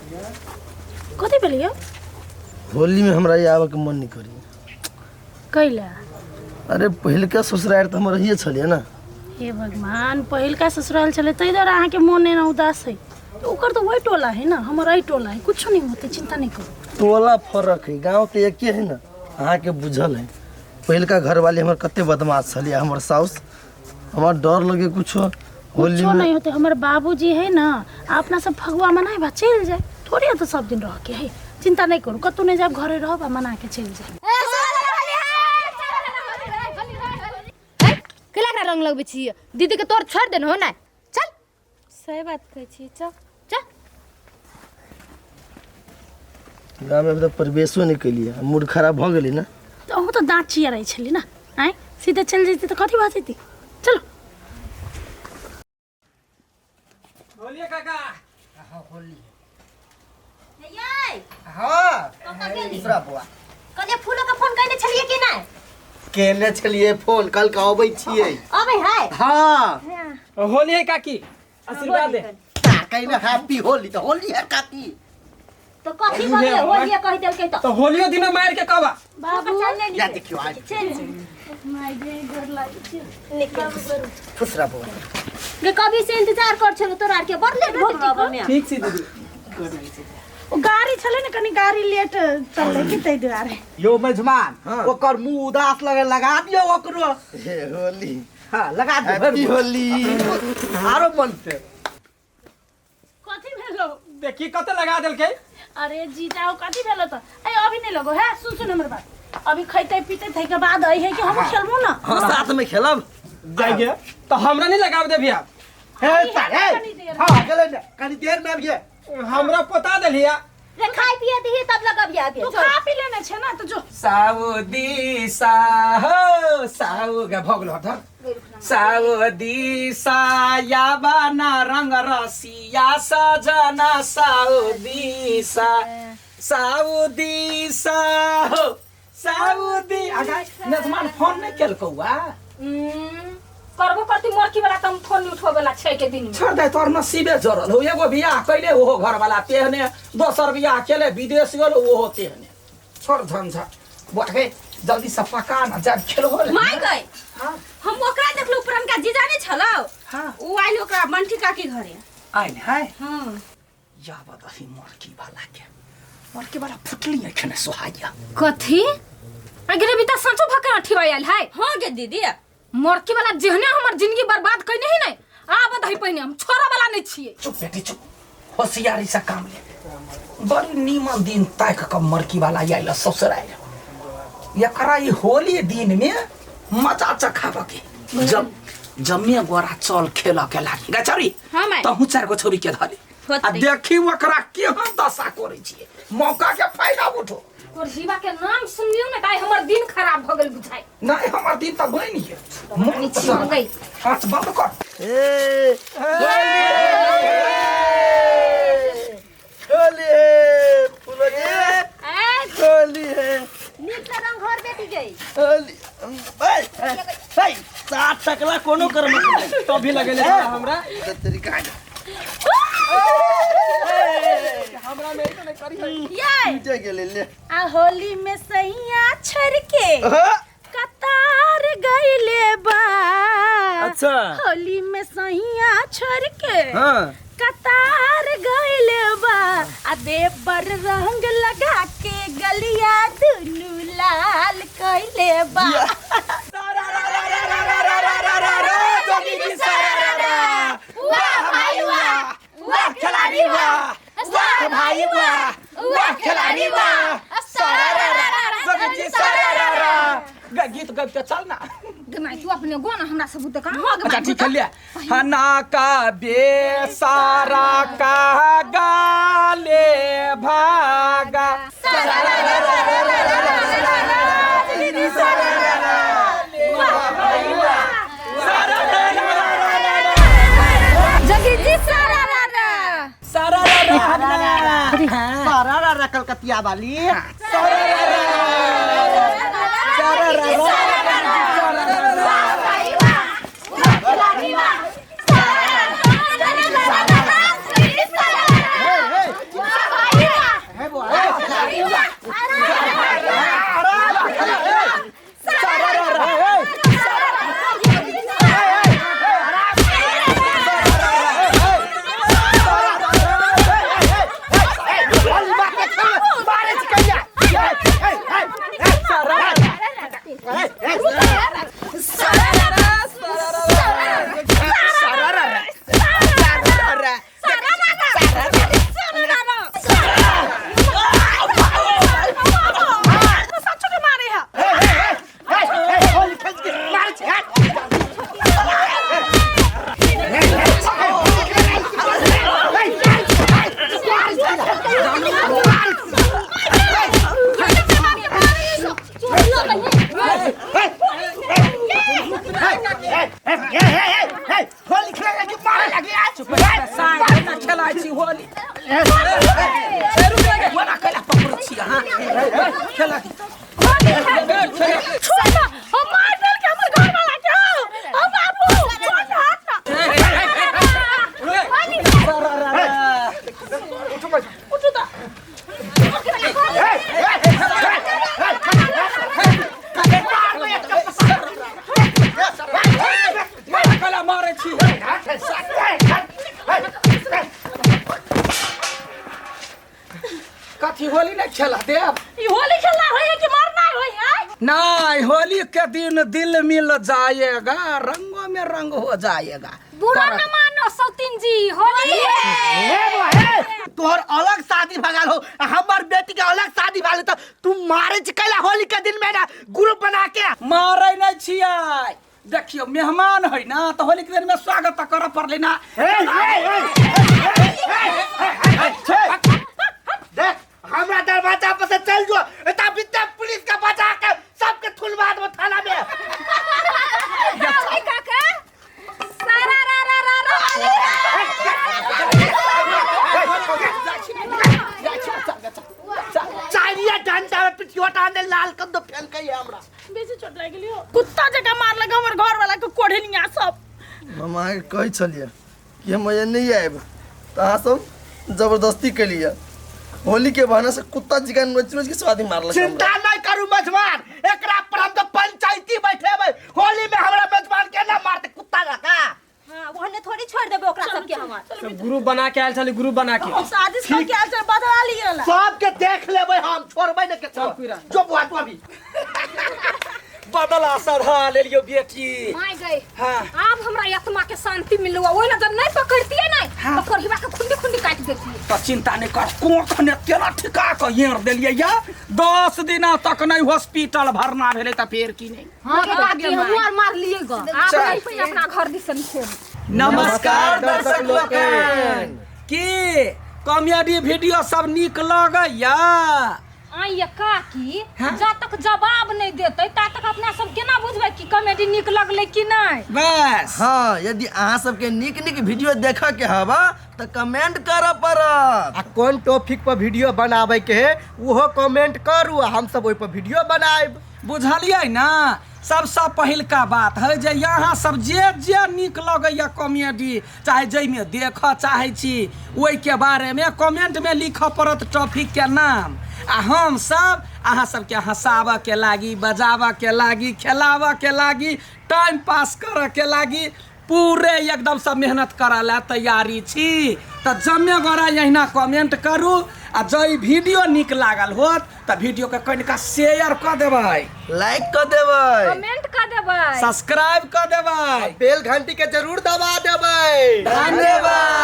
कथी बोलियो? होली में हमरा आवे के मन नहीं करी। कैला? अरे पहले का ससुराल तो हम रहिए छलिए ना। हे भगवान, पहिल का ससुराल चले तै दर अहाँ के मन ना उदास है। तो ओकर तो वही टोला है ना, हमारा ही टोला है, कुछ नहीं होते, चिंता नहीं करो। टोला फर्क है, गांव तो एक है ना, अहाँ के बुझल है। पहल का घर वाली हमर कते बदमाश छलिए, हमर साउस, हमार डर लगे कुछ होली में नहीं होते। हमारे बाबूजी है ना, अपना सब फगुआ मनाए बा चल जाए, थोड़ी तो सब दिन रह के है, चिंता नहीं करो, कतु नहीं जाए, घरे रह बा मना के चल जाए। केला रंग लगबे छी दीदी के तोर छोड़ देन हो ना। चल सही बात कहै छी, चल चल। गाँव में तो प्रवेशो नहीं कैलिए, मूड खराब भ गेली ना। तो हम तो दांत चिया रही छली ना, आए सीधे चल जैती तो कथी बात थी। चलो होली काका। हां होली। ये हां दूसरा बुआ कने फूलो का फोन कइले छलिए कि ना? केने छलिए फोन, कल का आबै छिए। अबे है हां होली है काकी, आशीर्वाद दे। काकी में हैप्पी होली, तो होली है काकी। तो कथी बोले होलिया कहि देल के तो होलियो दिन मार के कहबा बाबू चल या देखियो आज चल माय डे घर लागी छी। निकल दूसरा बुआ गे कभी से इंतजार कर छलो तोरा के बर लेट हो गबा में। ठीक छी दीदी। ओ गाड़ी चले ना, कनी गाड़ी लेट चले कि तै दुआरे। यो मेजमान ओकर मुंह उदास लगे, लगा दियो ओकरो। हे होली। हां लगा दे। हैप्पी होली। आरो मन से कथी भेलो? देखी कते लगा देल के। अरे जीजाओ कथी भेलो त? ए अभी नहीं लगो है, सुन सुन हमर बात। अभी खैते पीते थे के बाद आई है कि हम खेलबो ना। हां साथ में खेलब। जाइए तो हमरा नहीं लगाव दे भैया। हे हां गेले ना, कनी देर में आबिए। हमरा पता देलिया। रे खाई पिए दी तब लगाबिया के। तू खा पी लेने छे ना, तो जो साउदी साहो साउगा भगलो धर। साउदी साया बना रंग रसिया सजना साउदी सा साउदी साहो साउदी। अगा मेजमान फोन नहीं केल कौआ। करबो करती मोरकी वाला तुम फोन उठो वाला 6 के दिन में। छोड़ दे, तोर नसीबे जरल हो। एगो बियाह कैले ओहो घर वाला तेहने, दोसर बियाह केले विदेश गेल ओहो तेहने। छोड़ झंझट, बैठे जल्दी से पका ना, जब खेल हो रे। माय गई हां हम ओकरा देखलु पुरनका जीजा ने छलौ। हां उ आइल ओकरा मंठी काकी घरे। आइन है। हां या बदही मरकी वाला के, मरकी वाला फुटली है खने सुहाइया। कथी अगरे बिता संचो भका ठिवाइल है। हां गे दीदी मरकी वाला जेहने हमर जिंदगी बर्बाद कइने ही नहीं। आब दही पहिने हम छोरा वाला नहीं छिए। चुप बेटी चुप, होशियारी से काम ले। बड़ी नीमन दिन तक क मरकी वाला आइल ससुराल। एकरा ई होली दिन में मजा चखाबा के। जब में गोरा चल खेला के लागी गचरी। हाँ माय। तहु 4 गो छोरी के धली आ देखी ओकरा केहन दशा करे छिए। मौका के फायदा उठो। और जीवा के नाम सुनियो ना ताई हमर दिन खराब भ गेल बुझाई। नहीं हमर दिन त बनी है। मनी छी गई। हाथ बंद कर। ए होली फुलगे होली है। नीक रंग घर बेटी गई। होली भाई भाई 60 टकला कोनो कर मत। तो भी लगेले हमरा तरीका हमरा में तो नहीं करी। ये नीचे गेले ले। आ होली में सैया छर के कतार गइले बा। अच्छा होली में सैया छर के हां कतार गइले बा। आ देवर रंग लगा के गलिया दुनु लाल कइले बा। वाह भाई वाह, वाह खिलाड़ी वाह, वाह भाई वाह, वाह खिलाड़ी वाह। गीत गब के चल ना। गमाई तू अपने गो ना हमरा सबूत का। अच्छा ठीक है ले। हना का बेसारा का गाले भागा। जगी जी सारा रारा सारा सारा रा कलकतिया वाली। रे सारा मारा सच में मारे है होली खेले की मारे लगे आज साइड में खेलाइ छी होली बना कला पकड़ छी हां खेला दी छोटा हम मार देल के हमर घर वाला के हम बाबू छोड़ हाथ ना उठो दा कला मारे छी कथी होली नहीं खेला देव ई होली खेलना होई कि मारना होई है नहीं होली के दिन दिल मिल जाएगा रंगों में रंग हो जाएगा बुरा न मानो सौतीन जी होली तोहर अलग शादी भगाल हो हमार बेटी के अलग शादी भगाल तो तुम मारे कैला होली के दिन में ना ग्रुप बना के मारे नहीं छियै देखियो मेहमान है ना तो होली के दिन में स्वागत कर पड़ले ना देख हमरा दरवाजा पर से चल जो इतना बित्ता पुलिस का बचा के सबके थुलवा दो थाना में काका सारा चाहिए डंडा में पिछुआ ने लाल कर दो फेल के हमरा बेसी चोट लाग गेली हो कुत्ता जका मार लगा हमर घर वाला के कोढ़निया सब मामा के कही छलिए कि हम ये नहीं आएब तो अहाँ सब जबरदस्ती के लिए होली के बहाने से कुत्ता जिका नोच नोच के स्वादी मारलक चिंता नहीं करू मेजबान एकरा पर हम तो पंचायती बैठेबै होली में हमरा मेजबान के ना मारते कुत्ता लगा हां वहने थोड़ी छोड़ देबे ओकरा सबके हमार सब ग्रुप बना के आयल छली ग्रुप बना के शादी से के आल बदला लियला सबके देख लेबै हम छोड़बै न के छोड़ जो बुआ तू अभी बदला सधा ले लियो बेटी माय गई हाँ। अब हमरा आत्मा के शांति मिलवा ओइ नजर नहीं पकड़तिए नहीं तो करहिबा के खुंडी खुंडी काट देती तो चिंता नहीं कर कोखने तेरा ठिका के येर देलिए या 10 दिन तक नहीं हॉस्पिटल भरना भेले त फेर की नहीं हां बाकी हम मार लिए ग आप नहीं पे अपना घर दिसन से नमस्कार दर्शक लोकन की कॉमेडी वीडियो सब निक लगैया आइए काकी जब तक जवाब नहीं देते ता तक अपना सब केना बुझबै कि कॉमेडी निक लगले कि नहीं बस हाँ यदि अहाँ सबके निक निक वीडियो देखा के हवा तो कमेंट कर पड़त आ कौन टॉपिक पर वीडियो बनावे के है वो कमेंट करू हम सब ओइ पर वीडियो बनाएब बुझलिए ना सबसे पहिलका बात है जे यहाँ सब जे निक लगैया कॉमेडी चाहे जैमे देख चाहे छी ओइ के बारे में कमेंट में लिख पड़त टॉपिक के नाम आ हम सब अहाँ सबके हंसावा के लागी बजावा के लागी खेलावा के लागी टाइम पास करे के लागी पूरे एकदम सब मेहनत करा ला तैयारी छी तो जमे गोरा यहिना कमेंट करू आ जई वीडियो निक लागल होत त वीडियो के कनिका शेयर कर देबै लाइक कर देबै कमेंट कर देबै सब्सक्राइब कर देबै बेल घंटी के जरूर दबा देबै धन्यवाद।